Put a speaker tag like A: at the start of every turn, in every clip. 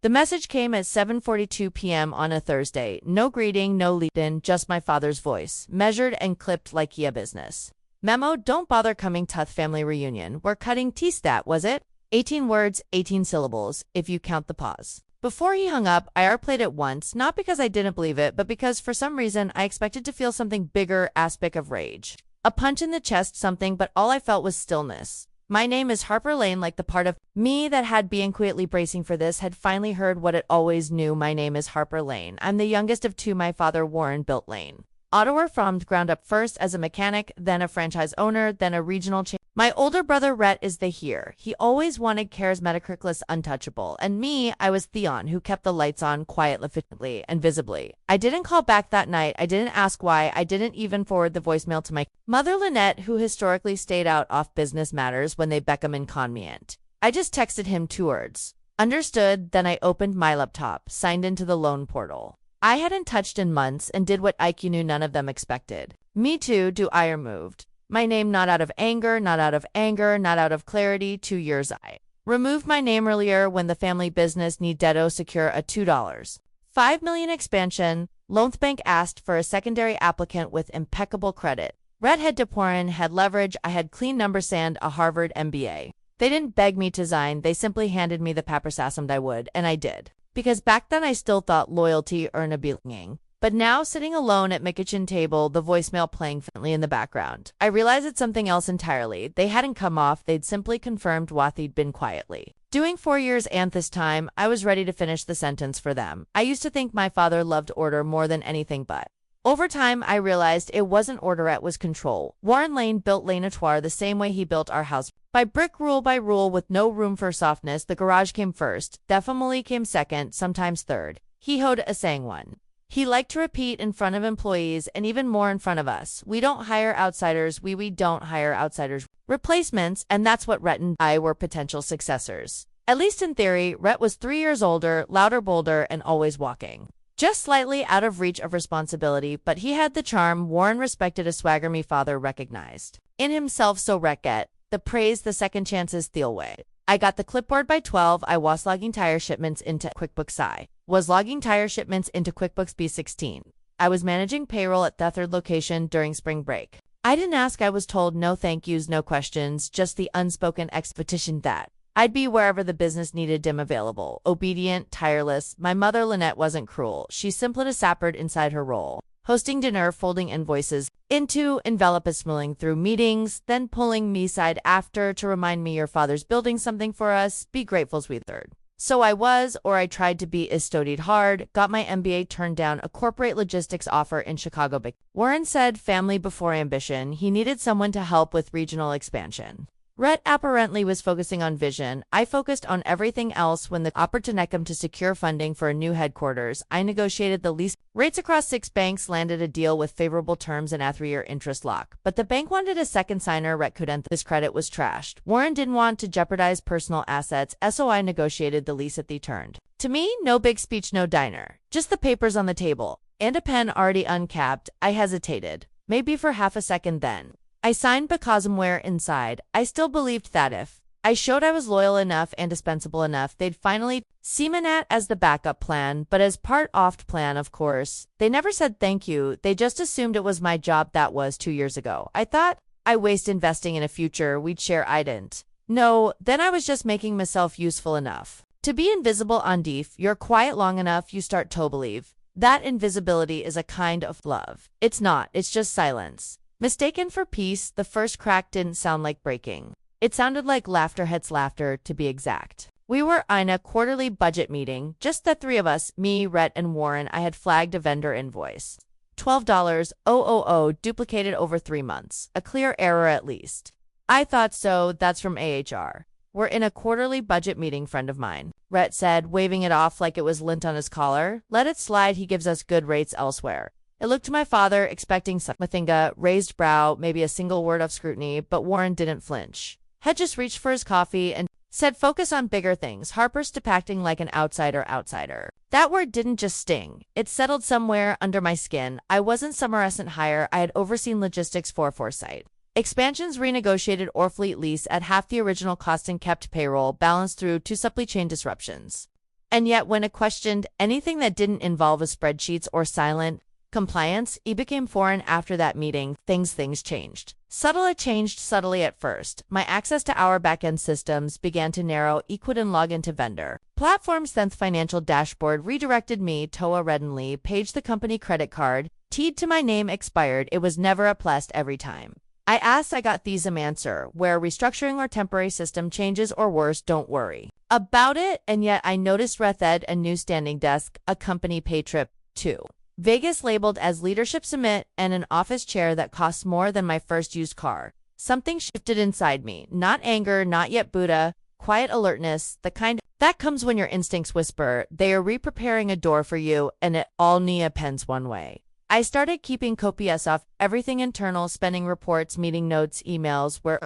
A: The message came at 7:42 p.m. on a Thursday. No greeting, no lead-in, just my father's voice, measured and clipped like a business. Memo, don't bother coming to family reunion. We're cutting T-stat, was it? 18 words, 18 syllables, if you count the pause. Before he hung up, I replayed it once, not because I didn't believe it, but because for some reason I expected to feel something bigger, aspect of rage. A punch in the chest, something, but all I felt was stillness. My name is Harper Lane, like the part of me that had been quietly bracing for this had finally heard what it always knew. My name is Harper Lane. I'm the youngest of two. My father, Warren, built Lane Auto from the ground up, first as a mechanic, then a franchise owner, then a regional chain. My older brother, Rhett, is the here. He always wanted charismatic, reckless, untouchable. And me, I was Theon, who kept the lights on quietly and visibly. I didn't call back that night. I didn't ask why. I didn't even forward the voicemail to my mother, Lynette, who historically stayed out off business matters when they become inconvenient. I just texted him 2 words. Understood. Then I opened my laptop, signed into the loan portal I hadn't touched in months, and did what IQ knew none of them expected. Me too, do I removed my name, not out of anger, not out of clarity. 2 years I removed my name earlier when the family business needed to secure a $2.5 million expansion. Loan bank asked for a secondary applicant with impeccable credit. Redhead to Porin had leverage. I had clean numbers and a Harvard MBA. They didn't beg me to sign, they simply handed me the papers, assumed I would, and I did. Because back then I still thought loyalty earned a belonging. But now, sitting alone at my kitchen table, the voicemail playing faintly in the background, I realized it's something else entirely. They hadn't come off, they'd simply confirmed what they'd been quietly doing 4 years, and this time, I was ready to finish the sentence for them. I used to think my father loved order more than anything, but over time, I realized it wasn't order, it was control. Warren Lane built Lane Autoire the same way he built our house. By brick, rule by rule, with no room for softness. The garage came first, definitely came second, sometimes third. He hoed a saying one. He liked to repeat in front of employees and even more in front of us. We don't hire outsiders, we don't hire outsiders. Replacements, and that's what Rhett and I were, potential successors. At least in theory. Rhett was 3 years older, louder, bolder, and always walking just slightly out of reach of responsibility, but he had the charm. Warren respected a swagger me father recognized in himself, so Rhett the praise, the second chances, Thielway. I got the clipboard by 12. I was logging tire shipments into QuickBooks B16. I was managing payroll at the third location during spring break. I didn't ask, I was told. No thank yous, no questions, just the unspoken expectation that I'd be wherever the business needed him, available, obedient, tireless. My mother, Lynette, wasn't cruel. She simply disappeared inside her role. Hosting dinner, folding invoices into envelopes, smiling through meetings, then pulling me aside after to remind me, your father's building something for us, be grateful, sweet third. So I was, or I tried to be, studied hard, got my MBA, turned down a corporate logistics offer in Chicago. Warren said family before ambition. He needed someone to help with regional expansion. Rhett apparently was focusing on vision. I focused on everything else. When the opportunity came to secure funding for a new headquarters, I negotiated the lease rates across 6 banks, landed a deal with favorable terms and a 3-year interest lock. But the bank wanted a second signer. Rhett couldn't. His credit was trashed. Warren didn't want to jeopardize personal assets, so I negotiated the lease at the turned. To me, no big speech, no diner. Just the papers on the table. And a pen already uncapped. I hesitated. Maybe for half a second, then I signed because somewhere inside, I still believed that if I showed I was loyal enough and dispensable enough, they'd finally see me that as the backup plan. But as part of plan, of course, they never said thank you. They just assumed it was my job. That was 2 years ago. I thought I waste investing in a future we'd share. I didn't. No, then I was just making myself useful enough to be invisible on DEF. You're quiet long enough, you start to believe that invisibility is a kind of love. It's not, it's just silence. Mistaken for peace. The first crack didn't sound like breaking. It sounded like laughter, heads laughter, to be exact. We were in a quarterly budget meeting, just the 3 of us, me, Rhett, and Warren. I had flagged a vendor invoice. $12,000, duplicated over 3 months. A clear error at least. I thought so, that's from AHR. We're in a quarterly budget meeting, friend of mine, Rhett said, waving it off like it was lint on his collar. Let it slide, he gives us good rates elsewhere. I looked to my father, expecting something, raised brow, maybe a single word of scrutiny, but Warren didn't flinch. Had just reached for his coffee and said, focus on bigger things. Harper's depicting like an outsider. That word didn't just sting. It settled somewhere under my skin. I wasn't summarescent hire. I had overseen logistics for foresight. Expansions, renegotiated or fleet lease at half the original cost and kept payroll balanced through 2 supply chain disruptions. And yet, when it questioned anything that didn't involve a spreadsheets or silent compliance, it became foreign after that meeting. Things changed. It changed subtly at first. My access to our backend systems began to narrow. I couldn't log into vendor platforms. Then the financial dashboard redirected me to a read-only page. The company credit card teed to my name expired. It was never a plus every time I asked, I got the same answer, where restructuring or temporary system changes, or worse, don't worry about it. And yet I noticed Rethed, a new standing desk, a company pay trip to Vegas labeled as leadership summit, and an office chair that costs more than my first used car. Something shifted inside me. Not anger, not yet Buddha, quiet alertness, the kind that comes when your instincts whisper they are re-preparing a door for you, and it all pens one way. I started keeping copious of everything internal, spending reports, meeting notes, emails were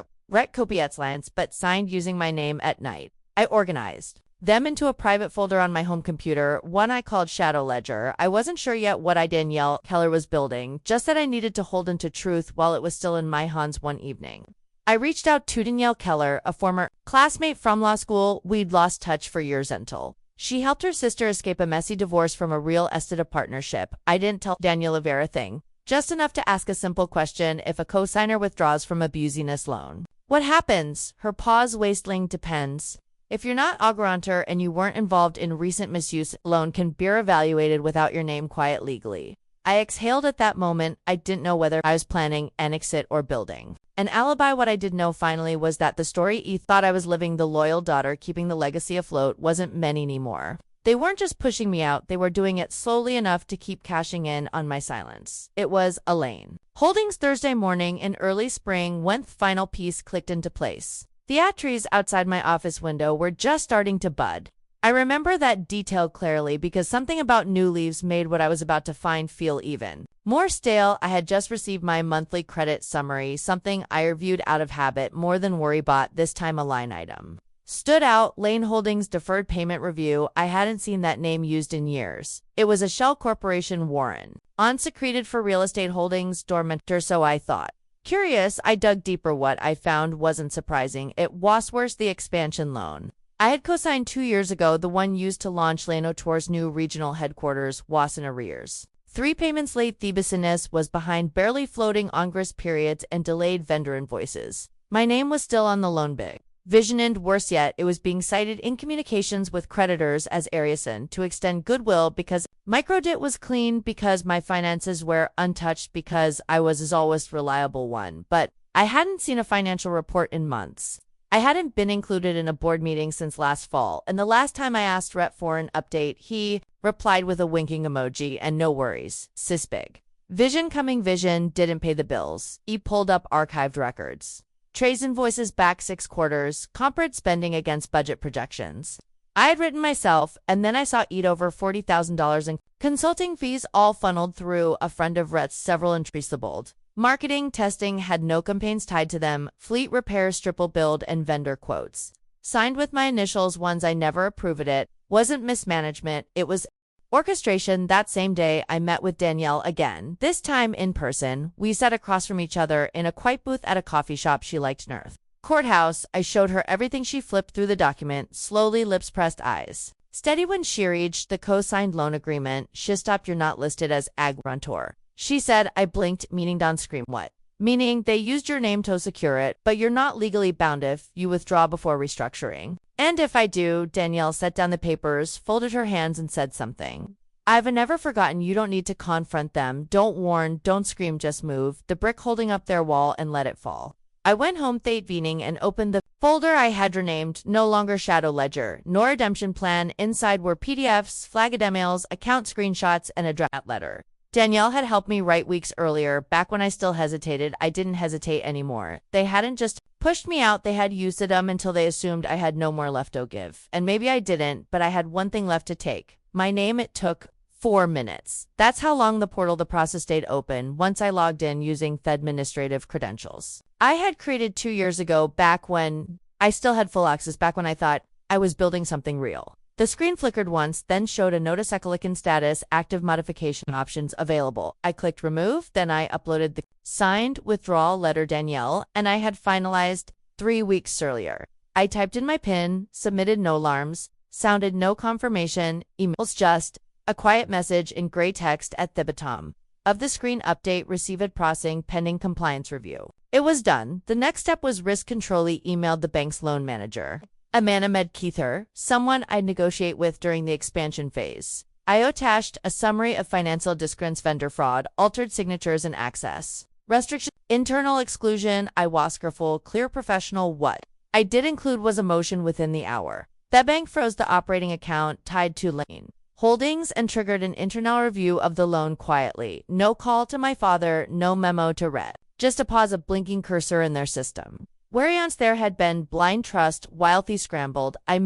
A: copious lines, but signed using my name at night. I organized them into a private folder on my home computer, one I called Shadow Ledger. I wasn't sure yet what Danielle Keller was building, just that I needed to hold into truth while it was still in my hands. One evening, I reached out to Danielle Keller, a former classmate from law school. We'd lost touch for years until she helped her sister escape a messy divorce from a real estate partnership. I didn't tell Danielle a very thing, just enough to ask a simple question: if a co-signer withdraws from a business loan, what happens? Her pause, wasteling depends. If you're not a grantor and you weren't involved in recent misuse, loan can be evaluated without your name quiet legally. I exhaled at that moment. I didn't know whether I was planning an exit or building an alibi. What I did know finally was that the story I thought I was living, the loyal daughter keeping the legacy afloat, wasn't many anymore. They weren't just pushing me out, they were doing it slowly enough to keep cashing in on my silence. It was Elaine Holdings. Thursday morning in early spring, when the final piece clicked into place. The trees outside my office window were just starting to bud. I remember that detail clearly because something about new leaves made what I was about to find feel even more stale. I had just received my monthly credit summary, something I reviewed out of habit more than worry. Bought this time a line item stood out: Lane Holdings deferred payment review. I hadn't seen that name used in years. It was a shell corporation, Warren unsecreted for real estate holdings, dormant, or so I thought. Curious, I dug deeper. What I found wasn't surprising. It was worse: the expansion loan I had co-signed 2 years ago, the one used to launch Lano Tour's new regional headquarters, was in arrears. 3 payments late. The business was behind, barely floating on grace periods and delayed vendor invoices. My name was still on the loan big vision, and worse yet, it was being cited in communications with creditors as Ariason to extend goodwill because microdit was clean, because my finances were untouched, because I was as always reliable one. But I hadn't seen a financial report in months. I hadn't been included in a board meeting since last fall, and the last time I asked Rep for an update, he replied with a winking emoji and no worries, sis big vision coming. Vision didn't pay the bills. He pulled up archived records. Trades invoices back 6 quarters, compared spending against budget projections I had written myself, and then I saw eat over $40,000 in consulting fees, all funneled through a friend of Rhett's. Several untraceable marketing, testing had no campaigns tied to them, fleet repairs, triple billed, and vendor quotes signed with my initials, ones I never approved. It wasn't mismanagement, it was orchestration. That same day, I met with Danielle again, this time in person. We sat across from each other in a quiet booth at a coffee shop she liked, Nerth Courthouse. I showed her everything. She flipped through the document, slowly, lips pressed, eyes steady. When she reached the co-signed loan agreement, she stopped. You're not listed as ag grantor, she said. I blinked, meaning don't scream. What? Meaning they used your name to secure it, but you're not legally bound if you withdraw before restructuring. And if I do? Danielle set down the papers, folded her hands, and said something I've never forgotten. You don't need to confront them. Don't warn, don't scream, just move the brick holding up their wall and let it fall. I went home that evening and opened the folder I had renamed, no longer Shadow Ledger, nor Redemption Plan. Inside were PDFs, flagged emails, account screenshots, and a draft letter Danielle had helped me write weeks earlier. Back when I still hesitated, I didn't hesitate anymore. They hadn't just pushed me out, they had used them until they assumed I had no more left to give. And maybe I didn't, but I had one thing left to take. My name. It took 4 minutes. That's how long the process stayed open once I logged in using the administrative credentials I had created 2 years ago, back when I still had full access, back when I thought I was building something real. The screen flickered once, then showed a notice: Ecolican status, active modification options available. I clicked remove, then I uploaded the signed withdrawal letter Danielle, and I had finalized 3 weeks earlier. I typed in my PIN, submitted, no alarms, sounded no confirmation, emails just a quiet message in gray text at the bottom of the screen. Update received processing pending compliance review. It was done. The next step was risk control. Emailed the bank's loan manager, Amanda Medkeither, someone I'd negotiate with during the expansion phase. I attached a summary of financial discrepancies, vendor fraud, altered signatures and access restriction, internal exclusion. I was careful, clear, professional. What I did include was a motion within the hour. The bank froze the operating account tied to Lane Holdings and triggered an internal review of the loan quietly. No call to my father, no memo to Rhett. Just a pause, of blinking cursor in their system. Whereas there had been blind trust, wildly scrambled, I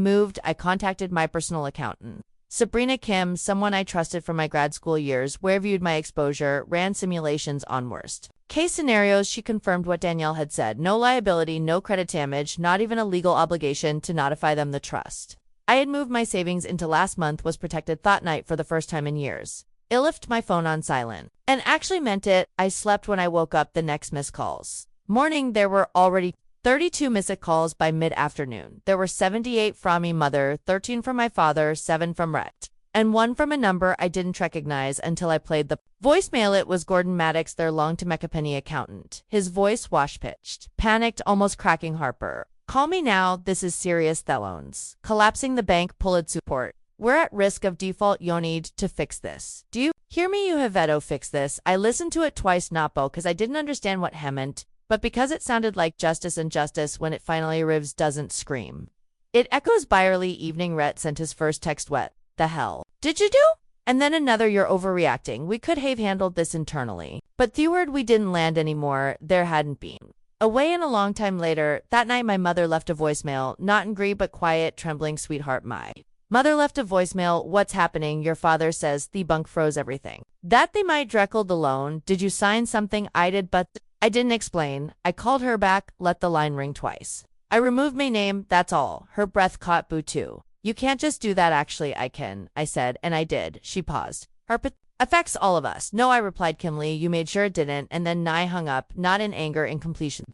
A: contacted my personal accountant, Sabrina Kim, someone I trusted from my grad school years, where viewed my exposure, ran simulations on worst case scenarios. She confirmed what Danielle had said. No liability, no credit damage, not even a legal obligation to notify them the trust I had moved my savings into last month was protected. Thought night for the first time in years. I left my phone on silent. And actually meant it. I slept when I woke up. The next missed calls morning, there were already 32 missed calls by mid-afternoon. There were 78 from my mother, 13 from my father, 7 from Rhett, and 1 from a number I didn't recognize until I played the voicemail. It was Gordon Maddox, their long-to-Meccapenny accountant. His voice wash-pitched, panicked, almost cracking. Harper, call me now. This is serious. The loans collapsing. The bank pulled support. We're at risk of default. You need to fix this. Do you hear me? You have Edo fix this. I listened to it twice, not both, because I didn't understand what he meant, but because it sounded like justice and justice when it finally arrives. Doesn't scream. It echoes byerly. Evening. Rhett sent his first text. What the hell did you do? And then another. You're overreacting. We could have handled this internally. But the word we didn't land anymore. There hadn't been away in a long time. Later that night, my mother left a voicemail, not angry but quiet, trembling. Sweetheart, my mother left a voicemail. What's happening? Your father says the bank froze everything. That they might Dreckle the loan. Did you sign something? I did, but I didn't explain. I called her back, let the line ring twice. I removed my name, that's all. Her breath caught. Boo too. You can't just do that. Actually, I can, I said, and I did. She paused. Harper affects all of us. No, I replied. Kimberly, you made sure it didn't, and then I hung up, not in anger, in completion.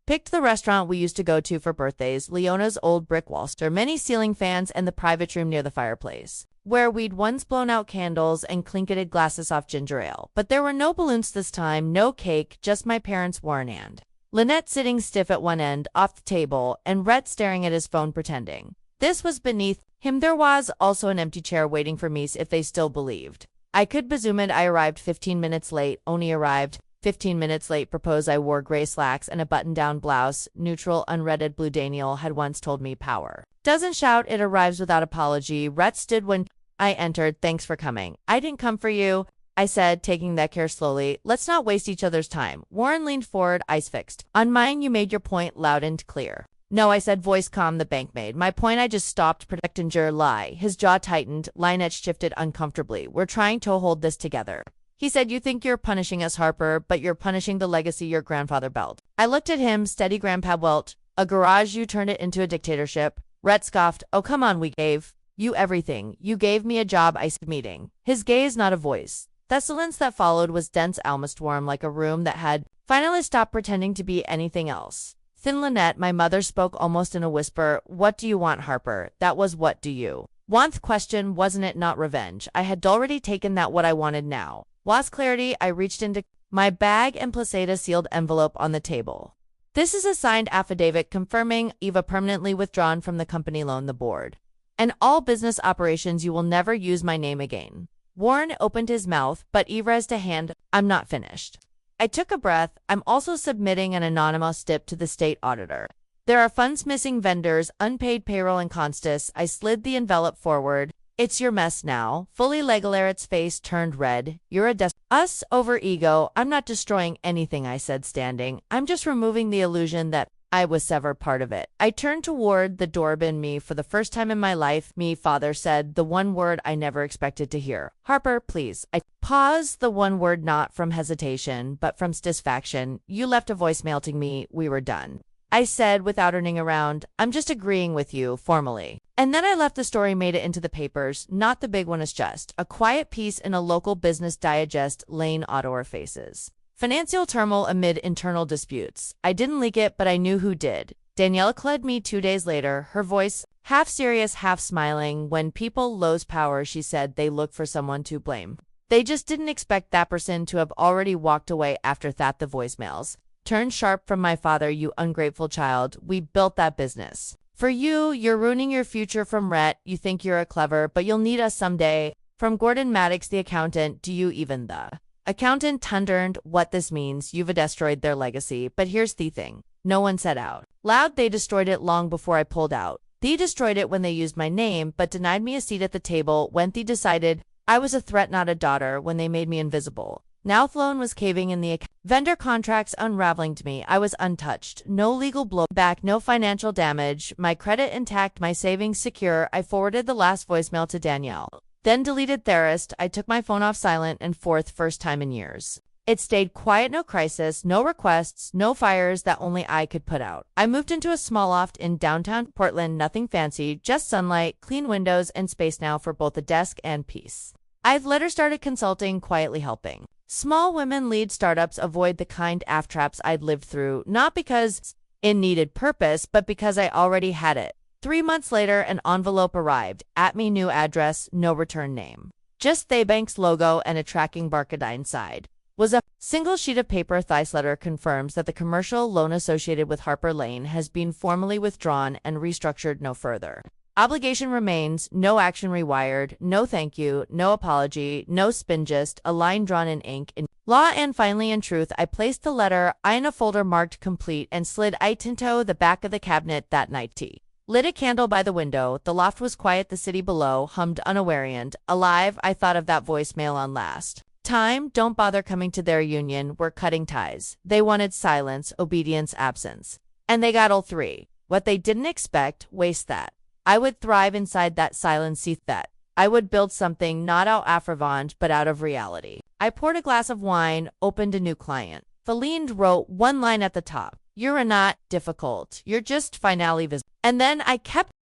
A: Picked the restaurant we used to go to for birthdays, Leona's old brick wallster, many ceiling fans, and the private room near the fireplace, where we'd once blown out candles and clinketed glasses off ginger ale. But there were no balloons this time, no cake, just my parents, Warren and Lynette, sitting stiff at one end, off the table, and Rhett staring at his phone, pretending this was beneath him. There was also an empty chair waiting for me if they still believed I could presume it. I arrived 15 minutes late, only arrived 15 minutes late. Propose I wore gray slacks and a button-down blouse, neutral, unreaded blue. Daniel had once told me power doesn't shout, it arrives without apology. Rhett stood when I entered. Thanks for coming. I didn't come for you, I said, taking that care slowly. Let's not waste each other's time. Warren leaned forward, eyes fixed on mine. You made your point loud and clear. No, I said, voice calm. The bank made my point. I just stopped. Protecting your lie. His jaw tightened. Lynette shifted uncomfortably. We're trying to hold this together, he said. You think you're punishing us, Harper, but you're punishing the legacy your grandfather built. I looked at him. Steady, Grandpa Welt. A garage, you turned it into a dictatorship. Rhett scoffed. Oh, come on, we gave you everything. You gave me a job. I said, meeting. His gaze, not a voice. The silence that followed was dense, almost warm, like a room that had finally stopped pretending to be anything else. Thin Lynette, my mother, spoke almost in a whisper. What do you want, Harper? That was what do you want question, wasn't it? Not revenge. I had already taken that. What I wanted now was clarity. I reached into my bag and placed a sealed envelope on the table. This is a signed affidavit confirming Eva permanently withdrawn from the company loan, the board, and all business operations. You will never use my name again. Warren opened his mouth, but Eva raised a hand. I'm not finished. I took a breath. I'm also submitting an anonymous tip to the state auditor. There are funds missing, vendors, unpaid payroll, and constas. I slid the envelope forward. It's your mess now. Fully Legolarret's face turned red. You're a us over ego. I'm not destroying anything, I said, standing. I'm just removing the illusion that I was ever part of it. I turned toward the door. Been me for the first time in my life. Me, father said, the one word I never expected to hear. Harper, please. I paused, the one word not from hesitation, but from satisfaction. You left a voicemail to me. We were done, I said without turning around. I'm just agreeing with you, formally. And then I left. The story made it into the papers. Not the big one, it's just a quiet piece in a local business digest. Lane Ottawa faces financial turmoil amid internal disputes. I didn't leak it, but I knew who did. Daniela called me 2 days later, her voice Half serious, half smiling. When people lose power, she said, they look for someone to blame. They just didn't expect that person to have already walked away after that. The voicemails turned sharp from my father. You ungrateful child. We built that business for you. You're ruining your future. From Rhett, you think you're a clever, but you'll need us someday. From Gordon Maddox, the accountant, do you even the accountant thundered what this means? You've destroyed their legacy. But here's the thing. No one said out loud they destroyed it long before I pulled out. They destroyed it when they used my name, but denied me a seat at the table when they decided I was a threat, not a daughter, when they made me invisible. Now Sloan was caving in, the vendor contracts unraveling to me. I was untouched. No legal blowback, no financial damage, my credit intact, my savings secure. I forwarded the last voicemail to Danielle, then deleted Therist. I took my phone off silent and first time in years. It stayed quiet, no crisis, no requests, no fires that only I could put out. I moved into a small loft in downtown Portland, nothing fancy, just sunlight, clean windows, and space now for both a desk and peace. I've later started consulting, quietly helping small women lead startups avoid the kind of traps I'd lived through, not because it needed purpose, but because I already had it. 3 months later, an envelope arrived. At me, new address, no return name. Just the bank's logo and a tracking barcode inside was a single sheet of paper. This letter confirms that the commercial loan associated with Harper Lane has been formally withdrawn and restructured. No further obligation remains, no action rewired, no thank you, no apology, no spin, just a line drawn in ink in law. And finally, in truth, I placed the letter in a folder marked complete and slid it into the back of the cabinet that night. Lit a candle by the window. The loft was quiet. The city below hummed unaware and alive. I thought of that voicemail on last time. Don't bother coming to their reunion. We're cutting ties. They wanted silence, obedience, absence. And they got all three. What they didn't expect, waste that. I would thrive inside that silence. See that. I would build something not out of Affrevant, but out of reality. I poured a glass of wine, opened a new client. Feline wrote one line at the top. You're not difficult. You're just finally visible. And then I kept